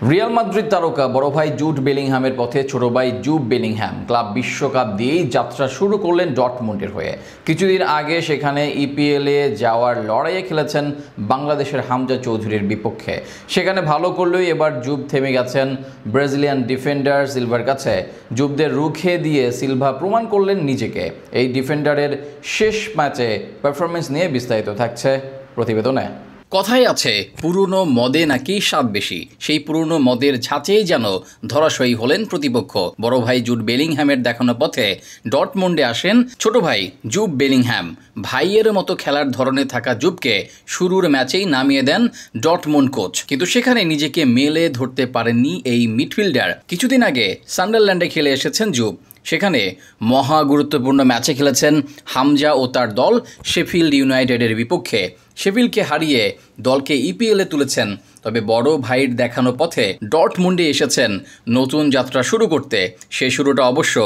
Real Madrid তারকা বড় ভাই জুড বেলিংহ্যামের পথে ছোট ভাই জুব বেলিংহ্যাম ক্লাব বিশ্বকাপ দিয়েই যাত্রা শুরু করলেন ডর্টমুন্ডের হয়ে। কিছুদিন আগে সেখানে ইপিএলে যাওয়ার লড়াইয়ে খেলেছেন বাংলাদেশের হামজা চৌধুরীর বিপক্ষে। সেখানে ভালো করলেও এবার জুব থেমে গেছেন ব্রাজিলিয়ান ডিফেন্ডার সিলভার কাছে। জুবদের রুখে দিয়ে সিলভা প্রমাণ করলেন নিজেকে। এই ডিফেন্ডারের শেষ ম্যাচে পারফরমেন্স নিয়ে বিস্তারিত থাকছে প্রতিবেদনে। কথাই আছে পুরনো মদে নাকি স্বাদ বেশি। সেই পুরনো মদের ঝাঁচেই যেন ধরাশয়ী হলেন প্রতিপক্ষ। বড় ভাই জুড বেলিংহ্যামের দেখানো পথে ডর্টমুন্ডে আসেন ছোট ভাই জুব বেলিংহ্যাম। ভাইয়ের মতো খেলার ধরনে থাকা জুবকে শুরুর ম্যাচেই নামিয়ে দেন ডর্টমুন্ড কোচ, কিন্তু সেখানে নিজেকে মেলে ধরতে পারেননি এই মিডফিল্ডার। কিছুদিন আগে সান্ডারল্যান্ডে খেলে এসেছেন জুব। সেখানে মহা গুরুত্বপূর্ণ ম্যাচে খেলেছেন হামজা ও তার দল শেফিল্ড ইউনাইটেডের বিপক্ষে। শেফিল্ডকে হারিয়ে দলকে ইপিএলে তুলেছেন। তবে বড় ভাইয়ের দেখানো পথে ডর্টমুন্ডে এসেছেন নতুন যাত্রা শুরু করতে। সে শুরুটা অবশ্য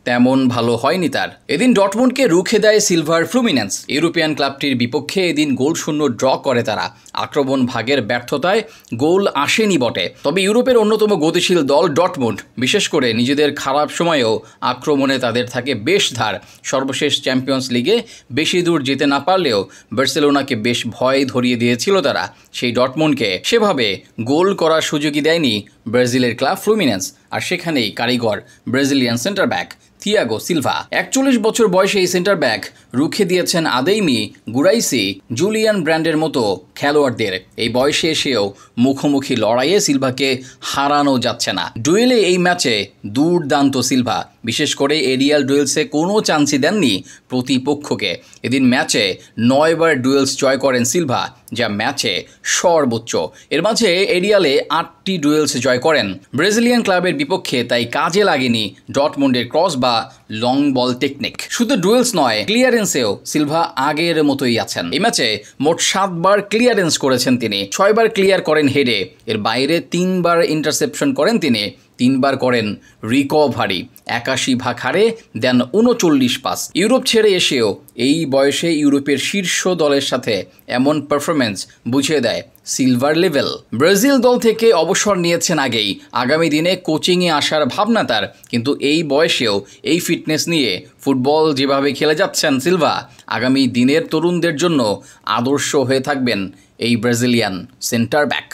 তেমন ভালো হয়নি তার। এদিন ডর্টমুন্ডকে রুখে দেয় সিলভার ফ্লুমিনেন্স। ইউরোপিয়ান ক্লাবটির বিপক্ষে এদিন গোলশূন্য ড্র করে তারা। আক্রমণ ভাগের ব্যর্থতায় গোল আসেনি বটে, তবে ইউরোপের অন্যতম গতিশীল দল ডর্টমুন্ড, বিশেষ করে নিজেদের খারাপ সময়েও আক্রমণে তাদের থাকে বেশ ধার। সর্বশেষ চ্যাম্পিয়ন্স লিগে বেশি দূর যেতে না পারলেও বার্সেলোনাকে বেশ ভয় ধরিয়ে দিয়েছিল তারা। সেই ডর্টমুন্ডকে সেভাবে গোল করার সুযোগই দেয়নি ব্রাজিলের ক্লাব ফ্লুমিনেন্স। আর সেখানেই কারিগর Brazilian centre back Thiago Silva. 41 বছর বয়সে এই সেন্টার ব্যাক রুখে দিয়েছেন আদেইমি, গুরাইসি, জুলিয়ান ব্র্যান্ডের মতো খেলোয়াড়দের। এই বয়সে এসেও মুখোমুখি লড়াইয়ে সিলভাকে হারানো যাচ্ছে না। ডুয়েলে এই ম্যাচে দুর্দান্ত সিলভা, বিশেষ করে এরিয়াল ডুয়েলসে কোনো চান্সই দেননি প্রতিপক্ষকে। এদিন ম্যাচে 9 বার ডুয়েলস জয় করেন সিলভা, যা ম্যাচে সর্বোচ্চ। এর মাঝে এরিয়ালে 8টি ডুয়েলস জয় করেন। ব্রাজিলিয়ান ক্লাবের বিপক্ষে তাই কাজে লাগেনি ডর্টমুন্ডের ক্রস বা লং বল টেকনিক। শুধু ডুয়েলস নয়, ক্লিয়ারেন্সেও সিলভা আগের মতোই আছেন। এই ম্যাচে মোট 7 বার ক্লিয়ারেন্স করেছেন তিনি। 6 বার ক্লিয়ার করেন হেডে। এর বাইরে 3 বার ইন্টারসেপশন করেন তিনি। 3 বার করেন রিকভারি। 81 ভাগ হারে দেন 39 পাস। ইউরোপ ছেড়ে এসেও এই বয়সে ইউরোপের শীর্ষ দলের সাথে এমন পারফরমেন্স বুঝিয়ে দেয় সিলভার লেভেল। ব্রাজিল দল থেকে অবসর নিয়েছেন আগেই। আগামী দিনে কোচিংয়ে আসার ভাবনা তার, কিন্তু এই বয়সেও এই ফিটনেস নিয়ে ফুটবল যেভাবে খেলে যাচ্ছেন সিলভা, আগামী দিনের তরুণদের জন্য আদর্শ হয়ে থাকবেন এই ব্রাজিলিয়ান সেন্টার ব্যাক।